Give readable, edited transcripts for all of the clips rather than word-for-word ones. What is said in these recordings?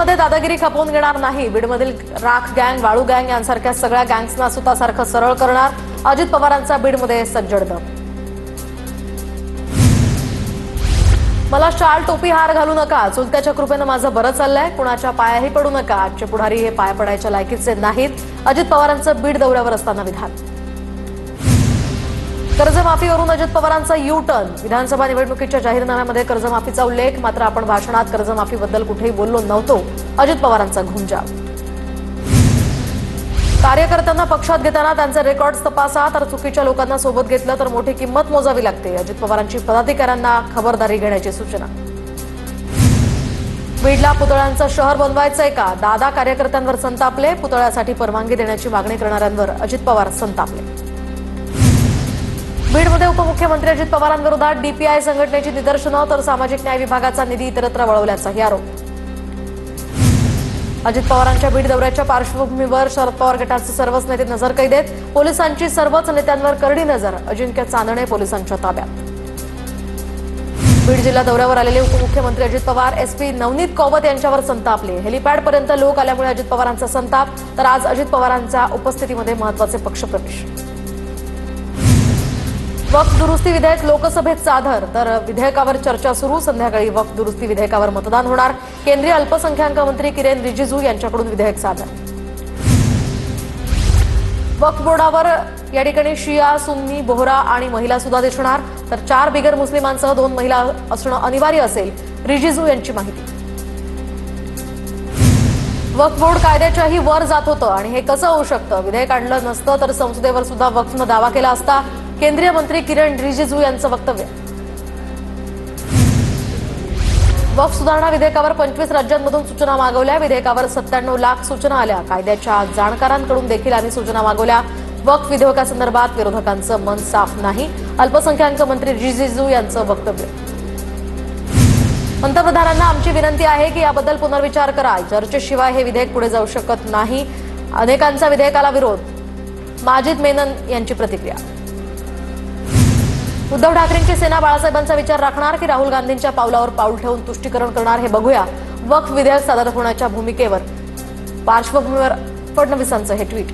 बीडमध्ये दादागिरी खपवून घेणार नाही. बीडमधील राख गँग, वाळू गँग यांसारख्या सगळ्या गँग्सना सुतासारखं सरळ करणार. अजित पवारांचा बीडमध्ये सज्जड दम. मला शाल टोपी हार घालू नका, चुलत्याच्या कृपेनं माझं बरं चाललंय. कुणाच्या पायाही पडू नका. आजचे पुढारी हे पाय पडायच्या लायकीचे नाहीत. अजित पवारांचं बीड दौऱ्यावर असताना विधान. कर्जमाफीवरून अजित पवारांचा यू टर्न. विधानसभा निवडणुकीच्या जाहीरनाम्यामध्ये कर्जमाफीचा उल्लेख, मात्र आपण भाषणात कर्जमाफीबद्दल कुठेही बोललो नव्हतो. अजित पवारांचा घुमजाव. कार्यकर्त्यांना पक्षात घेताना त्यांचे रेकॉर्ड्स तपासा, तर चुकीच्या लोकांना सोबत घेतलं तर मोठी किंमत मोजावी लागते. अजित पवारांची पदाधिकाऱ्यांना खबरदारी घेण्याची सूचना. बीडला पुतळ्यांचं शहर बनवायचंय का? दादा कार्यकर्त्यांवर संतापले. पुतळ्यासाठी परवानगी देण्याची मागणी करणाऱ्यांवर अजित पवार संतापले. बीडमध्ये उपमुख्यमंत्री अजित पवारांविरोधात डीपीआय संघटनेची निदर्शनं, तर सामाजिक न्याय विभागाचा निधी इतरत्र वळवल्याचाही आरोप. अजित पवारांच्या बीड दौऱ्याच्या पार्श्वभूमीवर शरद पवार गटाचे सर्वच नेते नजरकैदेत. पोलिसांची सर्वच नेत्यांवर करडी नजर. अजिंक्य चांदणे पोलिसांच्या ताब्यात. बीड जिल्हा दौऱ्यावर आलेले उपमुख्यमंत्री अजित पवार एसपी नवनीत कौवत यांच्यावर संतापले. हेलिपॅडपर्यंत लोक आल्यामुळे अजित पवारांचा संताप, तर आज अजित पवारांच्या उपस्थितीमध्ये महत्वाचे पक्षप्रवेश. वक्फ दुरुस्ती विधेयक लोकसभेत सादर, तर विधेयकावर चर्चा सुरू. संध्याकाळी वक्फ दुरुस्ती विधेयकावर मतदान होणार. केंद्रीय अल्पसंख्याक मंत्री किरेन रिजिजू यांच्याकडून विधेयक सादर. वक्फ बोर्डावर या ठिकाणी शिया, सुन्नी, बोहरा आणि महिला सुद्धा दिसणार, तर 4 बिगर मुस्लिमांसह 2 महिला असणं अनिवार्य असेल. रिजिजू यांची माहिती. वक्फ बोर्ड कायद्याच्याही वर जात होतं आणि हे कसं होऊ शकतं? विधेयक आणलं नसतं तर संसदेवर सुद्धा वक्फनं दावा केला असता. केंद्रीय मंत्री किरण रिजिजू यांचं वक्तव्य. वक्फ सुधारणा विधेयकावर 25 राज्यांमधून सूचना मागवल्या. विधेयकावर 97 लाख सूचना आल्या. कायद्याच्या जाणकारांकडून देखील आम्ही सूचना मागवल्या. वक्फ विधेयकासंदर्भात विरोधकांचं मन साफ नाही. अल्पसंख्याक मंत्री रिजिजू यांचं वक्तव्य. पंतप्रधानांना आमची विनंती आहे की याबद्दल पुनर्विचार करा. चर्चेशिवाय हे विधेयक पुढे जाऊ शकत नाही. अनेकांचा विधेयकाला विरोध. माजिद मेनन यांची प्रतिक्रिया. उद्धव ठाकरेंची सेना बाळासाहेबांचा विचार राखणार की राहुल गांधींच्या पावलावर पाऊल ठेवून तुष्टीकरण करणार हे बघूया. वक्फ विधेयक सादर होण्याच्या भूमिकेवर पार्श्वभूमीवर फडणवीसांचं हे ट्विट.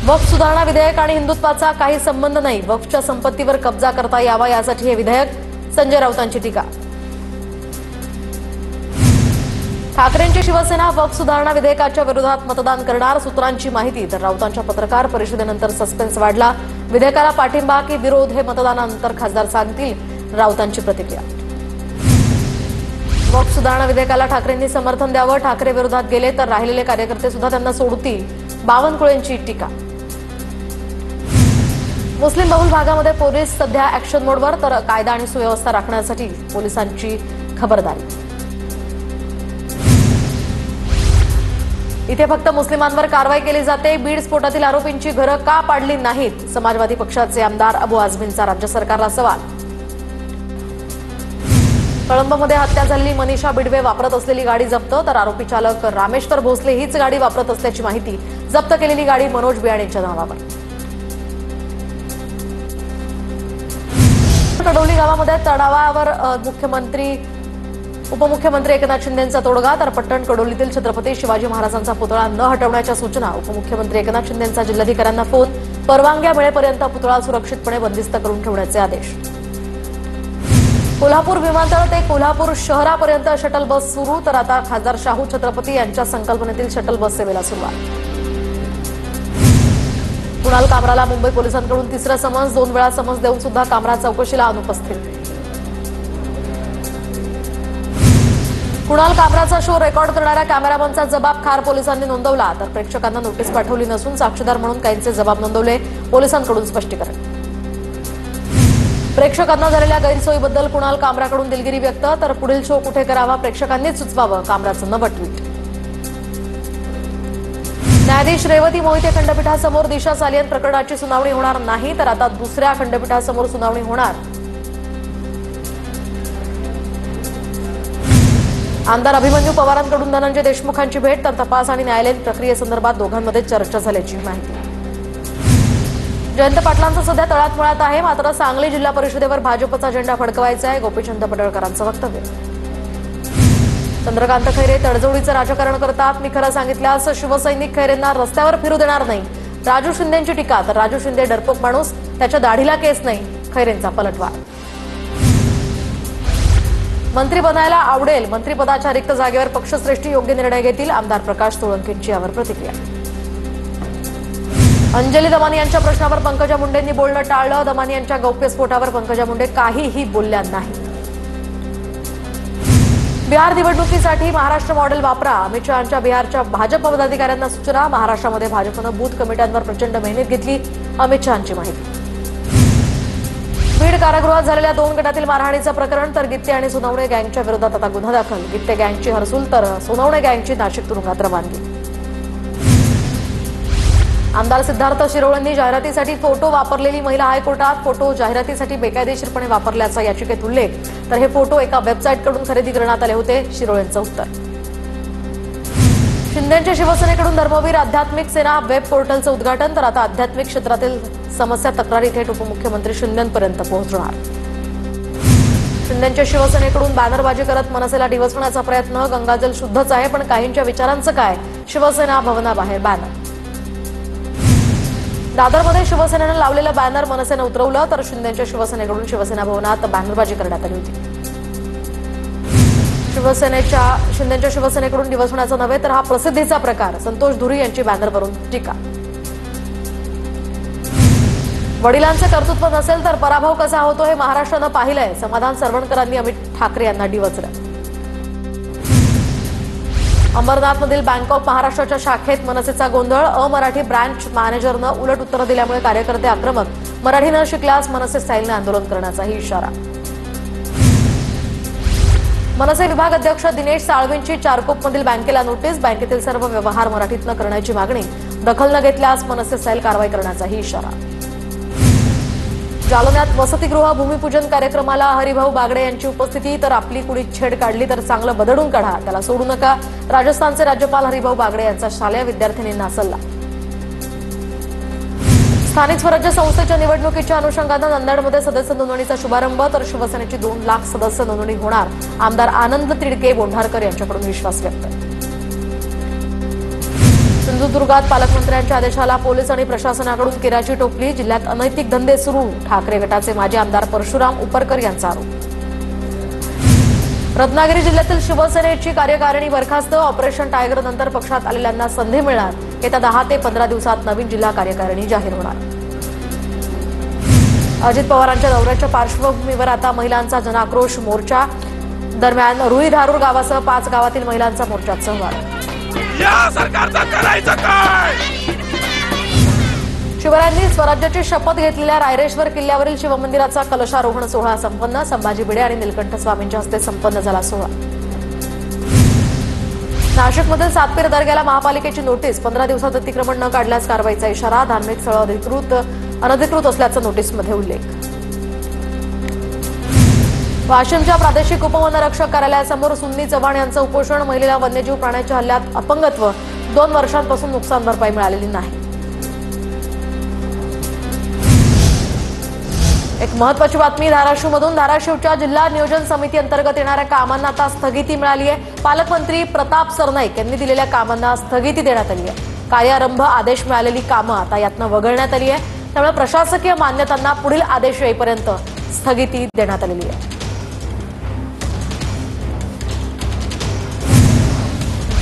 वक्फ सुधारणा विधेयक आणि हिंदुत्वाचा काही संबंध नाही. वक्फच्या संपत्तीवर कब्जा करता यावा यासाठी हे विधेयक. संजय राऊतांची टीका. ठाकरेंची शिवसेना वक्फ सुधारणा विधेयकाच्या विरोधात मतदान करणार. सूत्रांची माहिती, तर राऊतांच्या पत्रकार परिषदेनंतर सस्पेन्स वाढला. विधेयकाला पाठिंबा की विरोध हे मतदानानंतर खासदार सांगतील. राऊतांची प्रतिक्रिया. वक्फ सुधारणा विधेयकाला ठाकरेंनी समर्थन द्यावं. ठाकरे विरोधात गेले तर राहिलेले कार्यकर्ते सुद्धा त्यांना सोडतील. बावनकुळेंची टीका. मुस्लिम बहुल भागामध्ये पोलीस सध्या ऍक्शन मोडवर, तर कायदा आणि सुव्यवस्था राखण्यासाठी पोलिसांची खबरदारी. इथे फक्त मुस्लिमांवर कारवाई केली जाते. बीड स्फोटातील आरोपींची घरं का पाडली नाहीत? समाजवादी पक्षाचे आमदार अबू आझमींचा राज्य सरकारला सवाल. कळंबमध्ये हत्या झालेली मनीषा बिडवे वापरत असलेली गाडी जप्त, तर आरोपी चालक रामेश्वर भोसले हीच गाडी वापरत असल्याची माहिती. जप्त केलेली गाडी मनोज बियाणेच्या नावावर. कडोली गावामध्ये तणावावर उपमुख्यमंत्री एकनाथ शिंदेंचा तोडगा, तर पट्टण कडोलीतील छत्रपती शिवाजी महाराजांचा पुतळा न हटवण्याच्या सूचना. उपमुख्यमंत्री एकनाथ शिंदेंचा जिल्हाधिकाऱ्यांना फोन. परवानग्या मिळेपर्यंत पुतळा सुरक्षितपणे बंदिस्त करून ठेवण्याचे आदेश. कोल्हापूर विमानतळ ते कोल्हापूर शहरापर्यंत शटल बस सुरू, तर आता खासदार शाहू छत्रपती यांच्या संकल्पनेतील शटल बस सेवेला सुरुवात. कुणाल कामराला मुंबई पोलिसांकडून 3रं समन्स. 2 वेळा समन्स देऊन सुद्धा कामरा चौकशीला अनुपस्थित. कुणाल कामराचा शो रेकॉर्ड करणाऱ्या कॅमेरामनचा जबाब खार पोलिसांनी नोंदवला, तर प्रेक्षकांना नोटीस पाठवली नसून साक्षीदार म्हणून काहींचे जबाब नोंदवले. पोलिसांकडून स्पष्टीकरण. प्रेक्षकांना झालेल्या गैरसोयीबद्दल कुणाल कामराकडून दिलगिरी व्यक्त, तर पुढील शो कुठे करावा प्रेक्षकांनीच सुचवावं. कामराचं नवं ट्विट. न्यायाधीश रेवती मोहिते खंडपीठासमोर दिशा सालियन प्रकरणाची सुनावणी होणार नाही, तर आता दुसऱ्या खंडपीठासमोर सुनावणी होणार. आमदार अभिमन्यू पवारांकडून धनंजय देशमुखांची भेट, तर तपास आणि न्यायालयीन प्रक्रियेसंदर्भात दोघांमध्ये चर्चा झाल्याची माहिती. जयंत पाटलांचं सध्या तळात मुळात आहे, मात्र सांगली जिल्हा परिषदेवर भाजपचा झेंडा फडकवायचा आहे. गोपीचंद पडळकरांचं वक्तव्य. चंद्रकांत खैरे तडजोडीचं राजकारण करतात. मी खरं सांगितल्यास शिवसैनिक खैरेंना रस्त्यावर फिरू देणार नाही. राजू शिंदेंची टीका. तर राजू शिंदे डरपोक माणूस, त्याच्या दाढीला केस नाही. खैरेंचा पलटवार. मंत्री बनायला आवडेल. मंत्रिपदाच्या रिक्त जागेवर पक्षश्रेष्ठी योग्य निर्णय घेतील. आमदार प्रकाश सोळंकींची यावर प्रतिक्रिया. अंजली दमानी यांच्या प्रश्नावर पंकजा मुंडेंनी बोलणं टाळलं. दमानी यांच्या गौप्यस्फोटावर पंकजा मुंडे काहीही बोलल्या नाही. बिहार निवडणुकीसाठी महाराष्ट्र मॉडेल वापरा. अमित शहांच्या बिहारच्या भाजप पदाधिकाऱ्यांना सूचना. महाराष्ट्रामध्ये भाजपनं बूथ कमिट्यांवर प्रचंड मेहनत घेतली. अमित शहांची माहिती. बीड कारागृहात झालेल्या 2 गटातील मारहाणीचं प्रकरण. तर गित्ते आणि सोनवणे गँगच्या विरोधात आता गुन्हा दाखल. गित्ते गँगची हरसूल तर सोनवणे गँगची नाशिक तुरुंगात रवानगी. आमदार सिद्धार्थ शिरोळेंनी जाहिरातीसाठी फोटो वापरलेली महिला हायकोर्टात. फोटो जाहिरातीसाठी बेकायदेशीरपणे वापरल्याचा याचिकेत उल्लेख. तर हे फोटो एका वेबसाईटकडून खरेदी करण्यात आले होते. शिरोळेंचं उत्तर. शिंदेच्या शिवसेनेकडून धर्मवीर आध्यात्मिक सेना वेब पोर्टलचं उद्घाटन. तर आता आध्यात्मिक क्षेत्रातील समस्या तक्रारी थेट उपमुख्यमंत्री शिंदेंपर्यंत पोहोचणार. शिंदेच्या शिवसेनेकडून बॅनरबाजी करत मनसेला डिवचण्याचा प्रयत्न. गंगाजल शुद्धच आहे पण काहींच्या विचारांचं काय. शिवसेना भवनाबाहेर बॅनर. दादरमध्ये शिवसेनेनं लावलेलं बॅनर मनसेनं उतरवलं. तर शिंदेच्या शिवसेनेकडून शिवसेना भवनात बॅनरबाजी करण्यात आली होती. शिंदेच्या शिवसेनेकडून डिवचण्याचा नव्हे तर हा प्रसिद्धीचा प्रकार. संतोष धुरी यांची बॅनरवरून टीका. वडिलांचे कर्तृत्व नसेल तर पराभव कसा होतो हे महाराष्ट्रानं पाहिलंय. समाधान सरवणकरांनी अमित ठाकरे यांना डिवचलं. अंबरनाथमधील बँक ऑफ महाराष्ट्राच्या शाखेत मनसेचा गोंधळ. अमराठी ब्रँच मॅनेजरनं उलट उत्तरं दिल्यामुळे कार्यकर्ते आक्रमक. मराठी न शिकल्यास मनसे स्टाईलने आंदोलन करण्याचाही इशारा. मनसे विभाग अध्यक्ष दिनेश साळवींची चारकोपमधील बँकेला नोटीस. बँकेतील सर्व व्यवहार मराठीतनं करण्याची मागणी. दखल न घेतल्यास मनसे स्टाईल कारवाई करण्याचाही इशारा. जालन्यात वसतिगृह भूमिपूजन कार्यक्रमाला हरिभाऊ बागडे यांची उपस्थिती. तर आपली कुणी छेड काढली तर चांगलं बदडून काढा, त्याला सोडू नका. राजस्थानचे राज्यपाल हरिभाऊ बागडे यांचा शालेय विद्यार्थिनींना सल्ला. स्थानिक स्वराज्य संस्थेच्या निवडणुकीच्या अनुषंगानं नांदेडमध्ये सदस्य नोंदणीचा शुभारंभ. तर शिवसेनेची 2 लाख सदस्य नोंदणी होणार. आमदार आनंद तिडके बोंढारकर यांच्याकडून विश्वास व्यक्त. सिंधुदुर्गात पालकमंत्र्यांच्या आदेशाला पोलीस आणि प्रशासनाकडून केराची टोपली. जिल्ह्यात अनैतिक धंदे सुरू. ठाकरे गटाचे माजी आमदार परशुराम उपरकर यांचा आरोप. रत्नागिरी जिल्ह्यातील शिवसेनेची कार्यकारिणी बरखास्त. ऑपरेशन टायगर नंतर पक्षात आलेल्यांना संधी मिळणार. येत्या 10 ते 15 दिवसात नवीन जिल्हा कार्यकारिणी जाहीर होणार. अजित पवारांच्या दौऱ्याच्या पार्श्वभूमीवर आता महिलांचा जनाक्रोश मोर्चा. दरम्यान रुई धारूर गावासह 5 गावातील महिलांचा मोर्चात सहभाग. या सरकारचं करायचं काय. शिवरायांनी स्वराज्याची शपथ घेतलेल्या रायरेश्वर किल्ल्यावरील शिवमंदिराचा कलशारोहण सोहळा संपन्न. संभाजी भिडे आणि निलकंठ स्वामींच्या हस्ते संपन्न झाला सोहळा. नाशिकमधील सातपीर दर्ग्याला महापालिकेची नोटीस. 15 दिवसात अतिक्रमण न काढल्यास कारवाईचा इशारा. धार्मिक स्थळं अनधिकृत असल्याचा नोटीसमध्ये उल्लेख. वाशिमच्या प्रादेशिक उपवनरक्षक कार्यालयासमोर सुन्नी चव्हाण यांचं उपोषण. महिलेला वन्यजीव प्राण्याच्या हल्ल्यात अपंगत्व. 2 वर्षांपासून नुकसान भरपाई मिळालेली नाही. एक महत्वाची बातमी धाराशिवमधून. धाराशिवच्या जिल्हा नियोजन समिती अंतर्गत येणाऱ्या कामांना आता स्थगिती मिळाली आहे. पालकमंत्री प्रताप सरनाईक यांनी दिलेल्या कामांना स्थगिती देण्यात आली आहे. कार्यारंभ आदेश मिळालेली कामं आता यातनं वगळण्यात आली आहे. त्यामुळे प्रशासकीय मान्यतांना पुढील आदेश येईपर्यंत स्थगिती देण्यात आलेली आहे.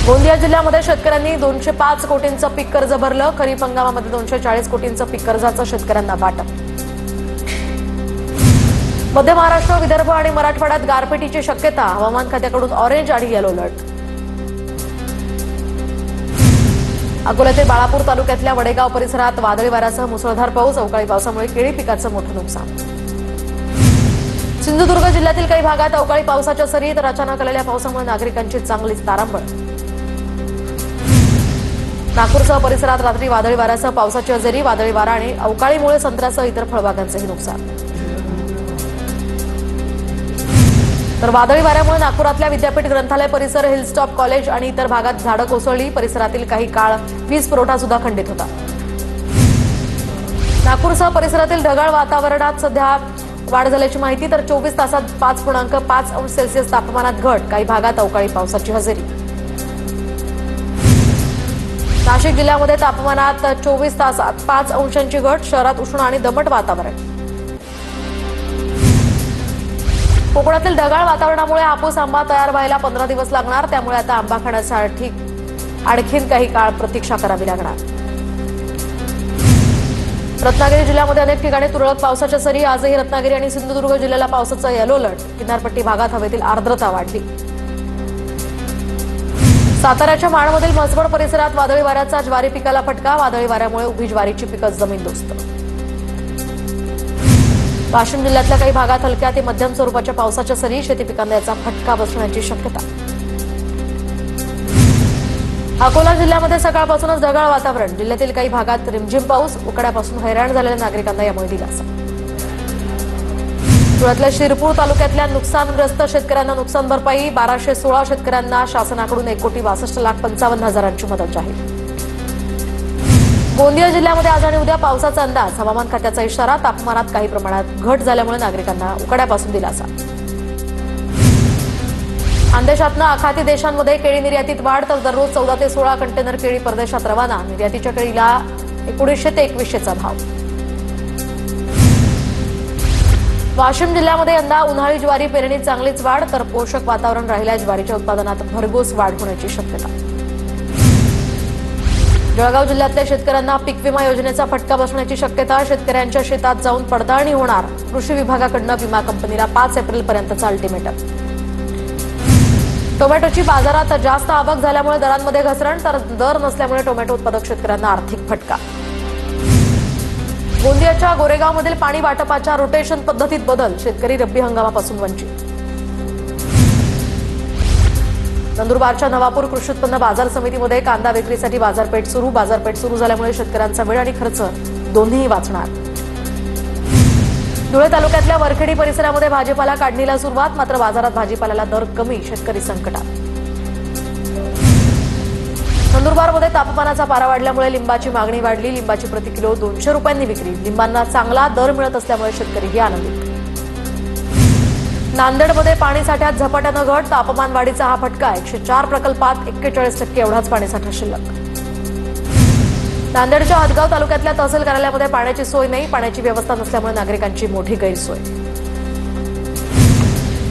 गोंदिया जिल्ह्यामध्ये शेतकऱ्यांनी 205 कोटींचं पीक कर्ज भरलं. खरीप हंगामामध्ये 240 कोटींचं पीक कर्जाचं शेतकऱ्यांना वाटप. मध्य महाराष्ट्र, विदर्भ आणि मराठवाड्यात गारपिटीची शक्यता. हवामान खात्याकडून ऑरेंज आणि येलो अलर्ट. अकोल्यातील बाळापूर तालुक्यातल्या वडेगाव परिसरात वादळी वाऱ्यासह मुसळधार पाऊस. अवकाळी पावसामुळे केळी पिकाचं मोठं नुकसान. सिंधुदुर्ग जिल्ह्यातील काही भागात अवकाळी पावसाच्या सरी. तर अचानक आलेल्या पावसामुळे नागरिकांची चांगलीच तारांबळ. नागपूरसह परिसरात रात्री वादळी वाऱ्यासह पावसाची हजेरी. वादळी वारा आणि अवकाळीमुळे संत्र्यासह इतर फळबागांचंही नुकसान. तर वादळी वाऱ्यामुळे नागपुरातल्या विद्यापीठ ग्रंथालय परिसर, हिलस्टॉप कॉलेज आणि इतर भागात झाडं कोसळली. परिसरातील काही काळ वीज पुरवठा सुद्धा खंडित होता. नागपूरसह परिसरातील ढगाळ वातावरणात सध्या वाढ झाल्याची माहिती, तर 24 तासात 5.5 अंश सेल्सिअस तापमानात घट, काही भागात अवकाळी पावसाची हजेरी. नाशिक जिल्ह्यामध्ये तापमानात 24 तासात 5 अंशांची घट, शहरात उष्ण आणि दमट वातावरण. कोकणातील ढगाळ वातावरणामुळे हापूस आंबा तयार व्हायला 15 दिवस लागणार, त्यामुळे आता आंबा खाण्यासाठी आणखीन काही काळ प्रतीक्षा करावी लागणार. रत्नागिरी जिल्ह्यामध्ये अनेक ठिकाणी तुरळक पावसाच्या सरी. आजही रत्नागिरी आणि सिंधुदुर्ग जिल्ह्याला पावसाचा येलो अलर्ट. किनारपट्टी भागात हवेतील आर्द्रता वाढली. साताऱ्याच्या माणमधील म्हसवड परिसरात वादळी वाऱ्याचा ज्वारी पिकाला फटका. वादळी वाऱ्यामुळे उभी ज्वारीची पिकं जमीनदोस्त. वाशिम जिल्ह्यातल्या काही भागात हलक्या ते मध्यम स्वरूपाच्या पावसाच्या सरी. शेती पिकांना याचा फटका बसण्याची शक्यता. अकोला जिल्ह्यामध्ये सकाळपासूनच ढगाळ वातावरण. जिल्ह्यातील काही भागात रिमझिम पाऊस. उकाड्यापासून हैराण झालेल्या नागरिकांना यामुळे दिलासा. धुळ्यातल्या शिरपूर तालुक्यातल्या नुकसानग्रस्त शेतकऱ्यांना नुकसान भरपाई. 1216 शेतकऱ्यांना शासनाकडून 1,62,55,000ची मदत जाहीर. गोंदिया जिल्ह्यामध्ये आज आणि उद्या पावसाचा अंदाज. हवामान खात्याचा इशारा. तापमानात काही प्रमाणात घट झाल्यामुळे नागरिकांना उकाड्यापासून दिलासा. खानदेशातनं आखाती देशांमध्ये केळी निर्यातीत वाढ, तर दररोज 14 ते 16 कंटेनर केळी परदेशात रवाना. निर्यातीच्या केळीला 1900 ते 2100चा भाव. वाशिम जिल्ह्यामध्ये यंदा उन्हाळी ज्वारी पेरणीत चांगलीच वाढ, तर पोषक वातावरण राहिल्यास ज्वारीच्या उत्पादनात भरघोस वाढ होण्याची शक्यता. जळगाव जिल्ह्यातल्या शेतकऱ्यांना पीक विमा योजनेचा फटका बसण्याची शक्यता. शेतकऱ्यांच्या शेतात जाऊन पडताळणी होणार. कृषी विभागाकडून विमा कंपनीला 5 एप्रिलपर्यंतचा अल्टिमेटम. टोमॅटोची बाजारात जास्त आवक झाल्यामुळे दरांमध्ये घसरण, तर दर नसल्यामुळे टोमॅटो उत्पादक शेतकऱ्यांना आर्थिक फटका. गोंदियाच्या गोरेगावमधील पाणी वाटपाच्या रोटेशन पद्धतीत बदल. शेतकरी रब्बी हंगामापासून वंचित. नंदुरबारच्या नवापूर कृषी उत्पन्न बाजार समितीमध्ये कांदा विक्रीसाठी बाजारपेठ सुरू. बाजारपेठ सुरू झाल्यामुळे शेतकऱ्यांचा वेळ आणि खर्च दोन्हीही वाचणार. धुळे तालुक्यातल्या वरखेडी परिसरामध्ये भाजीपाला काढणीला सुरुवात. मात्र बाजारात भाजीपाल्याला दर कमी. शेतकरी संकटात. नंदुरबारमध्ये तापमानाचा पारा वाढल्यामुळे लिंबाची मागणी वाढली. लिंबाची प्रति किलो 200 रुपयांनी विक्री. लिंबांना चांगला दर मिळत असल्यामुळे शेतकरीही आनंदित. नांदेडमध्ये पाणीसाठ्यात झपाट्यानं घट. तापमान वाढीचा हा फटका. 104 प्रकल्पात 41% एवढाच पाणीसाठा शिल्लक. नांदेडच्या हदगाव तालुक्यातल्या तहसील कार्यालयामध्ये पाण्याची सोय नाही. पाण्याची व्यवस्था नसल्यामुळे नागरिकांची मोठी गैरसोय.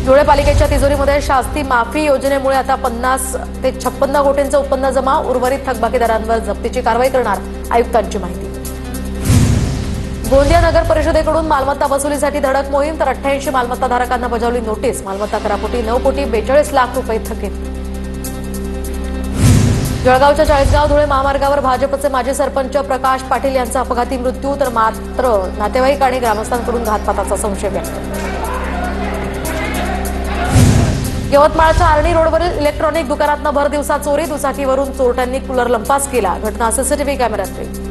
धुळे पालिकेच्या तिजोरीमध्ये शास्ती माफी योजनेमुळे आता 50 ते 56 कोटींचं उत्पन्न जमा. उर्वरित थकबाकीदारांवर जप्तीची कारवाई करणार. आयुक्तांची माहिती. गोंदिया नगर परिषदेकडून मालमत्ता वसुलीसाठी धडक मोहीम, तर 88 मालमत्ताधारकांना बजावली नोटीस. मालमत्ता करापोटी 9 कोटी 42 लाख रुपये थकीत. जळगावच्या चाळीसगाव धुळे महामार्गावर भाजपचे माजी सरपंच प्रकाश पाटील यांचा अपघाती मृत्यू, तर मात्र नातेवाईक आणि ग्रामस्थांकडून घातपाताचा संशय व्यक्त. यवतमाळच्या आर्णी रोडवरील इलेक्ट्रॉनिक दुकानातनं भर दिवसा चोरी. दुचाकीवरून चोरट्यांनी कूलर लंपास केला. घटना सीसीटीव्ही कॅमेऱ्यात कैद.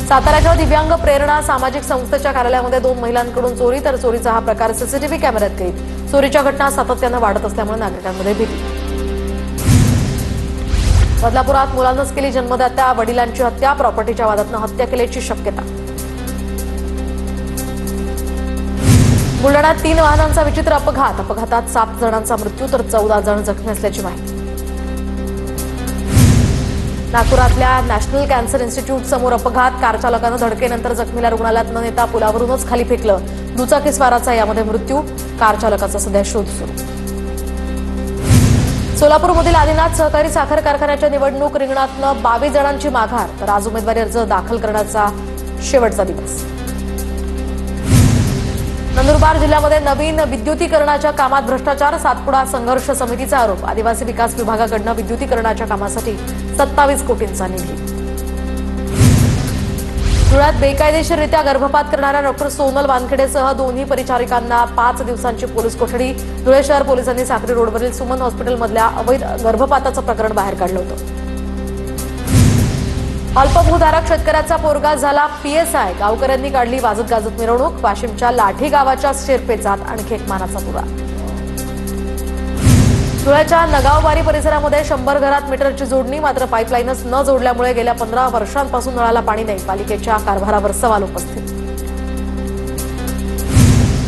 साताऱ्याच्या दिव्यांग प्रेरणा सामाजिक संस्थेच्या कार्यालयामध्ये 2 महिलांकडून चोरी, तर चोरीचा हा प्रकार सीसीटीव्ही कॅमेऱ्यात कैद. चोरीच्या घटना सातत्यानं वाढत असल्यामुळे नागरिकांमध्ये भीती. बदलापुरात मुलांनाच केली जन्मदात्या. वडिलांची हत्या. प्रॉपर्टीच्या वादातनं हत्या केल्याची शक्यता. बुलढाण्यात 3 वाहनांचा विचित्र अपघात. अपघातात 7 जणांचा मृत्यू, तर 14 जण जखमी असल्याची माहिती. नागपुरातल्या नॅशनल कॅन्सर इन्स्टिट्यूट समोर अपघात. कार चालकानं धडकेनंतर जखमीला रुग्णालयात न नेता पुलावरूनच खाली फेकलं. दुचाकीस्वाराचा यामध्ये मृत्यू. कार चालकाचा सध्या शोध सुरू. सोलापूरमधील आदिनाथ सहकारी साखर कारखान्याच्या निवडणूक रिंगणातनं 22 जणांची माघार, तर आज उमेदवारी अर्ज दाखल करण्याचा शेवटचा दिवस. नंदुरबार जिल्ह्यामध्ये नवीन विद्युतीकरणाच्या कामात भ्रष्टाचार. सातपुडा संघर्ष समितीचा आरोप. आदिवासी विकास विभागाकडून विद्युतीकरणाच्या कामासाठी 27 कोटींचा निधी. धुळ्यात बेकायदेशीररित्या गर्भपात करणाऱ्या डॉक्टर सोनल वानखेडेसह 2 परिचारिकांना 5 दिवसांची पोलीस कोठडी. धुळे शहर पोलिसांनी साक्री रोडवरील सुमन हॉस्पिटलमधल्या अवैध गर्भपाताचं प्रकरण बाहेर काढलं होतं. अल्पभूधारक शेतकऱ्याचा पोरगा झाला PSI. गावकऱ्यांनी काढली वाजत गाजत मिरवणूक. वाशिमच्या लाठी गावाच्या शेर्पेचात आणखी एक मानाचा तुरा. धुळ्याच्या नगावबारी परिसरामध्ये 100 घरात मीटरची जोडणी. मात्र पाईपलाईनच न जोडल्यामुळे गेल्या 15 वर्षांपासून नळाला पाणी नाही. पालिकेच्या कारभारावर सवाल उपस्थित.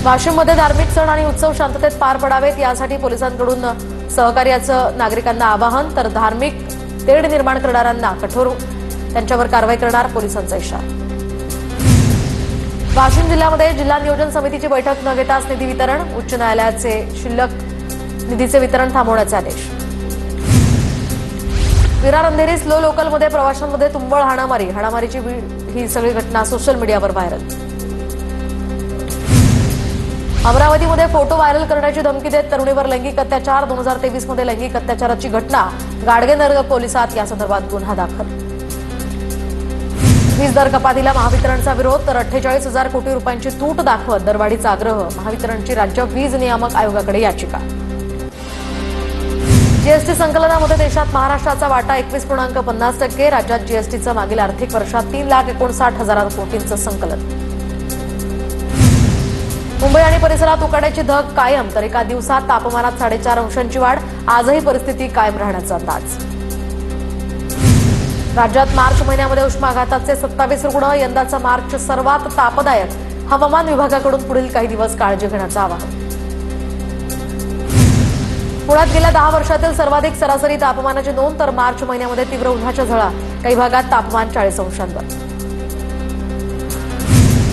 वाशिममध्ये धार्मिक सण आणि उत्सव शांततेत पार पडावेत यासाठी पोलिसांकडून सहकार्याचं नागरिकांना आवाहन, तर धार्मिक तेढ निर्माण करणाऱ्यांना कठोर त्यांच्यावर कारवाई करणार पोलिसांचा इशारा. वाशिम जिल्ह्यामध्ये जिल्हा नियोजन समितीची बैठक न घेताच निधी वितरण, उच्च न्यायालयाचे शिल्लक निधीचे वितरण थांबवण्याचे आदेश. विरार अंधेरी स्लो लोकलमध्ये प्रवाशांमध्ये तुंबळ हाणामारीची ही सगळी घटना सोशल मीडियावर व्हायरल. अमरावतीमध्ये फोटो व्हायरल करण्याची धमकी देत तरुणीवर लैंगिक अत्याचार. 2023 मध्ये लैंगिक अत्याचाराची घटना. गाडगेनगर पोलिसात यासंदर्भात गुन्हा दाखल. वीज दर कपातीला महावितरणचा विरोध, तर 48,000 कोटी रुपयांची तूट दाखवत दरवाढीचा आग्रह. महावितरणची राज्य वीज नियामक आयोगाकडे याचिका. जीएसटी संकलनामध्ये देशात महाराष्ट्राचा वाटा 21.50%. राज्यात जीएसटीचं मागील आर्थिक वर्षात 3,59,000 कोटींचं संकलन. मुंबई आणि परिसरात उकाड्याची धग कायम, तर एका दिवसात तापमानात 4.5 अंशांची वाढ. आजही परिस्थिती कायम राहण्याचा अंदाज. राज्यात मार्च महिन्यामध्ये उष्माघाताचे 27 रुग्ण. यंदाचा मार्च सर्वात तापदायक. हवामान विभागाकडून पुढील काही दिवस काळजी घेण्याचं आवाहन. पुण्यात गेल्या 10 वर्षातील सर्वाधिक सरासरी तापमानाची नोंद, तर मार्च महिन्यामध्ये तीव्र उन्हाच्या झळा. काही भागात तापमान 40 अंशांवर.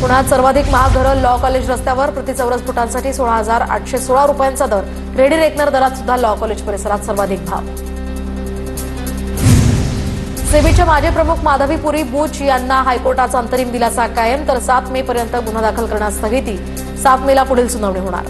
पुण्यात सर्वाधिक महाग घरं लॉ कॉलेज रस्त्यावर. प्रति चौरस फुटांसाठी 16,816 रुपयांचा दर. रेडी रेकनर दरात सुद्धा लॉ कॉलेज परिसरात सर्वाधिक भाव. सेबीचे माजी प्रमुख माधवीपुरी बुच यांना हायकोर्टाचा अंतरिम दिलासा कायम, तर 7 मे पर्यंत गुन्हा दाखल करण्यास स्थगिती. 7 मेला पुढील सुनावणी होणार.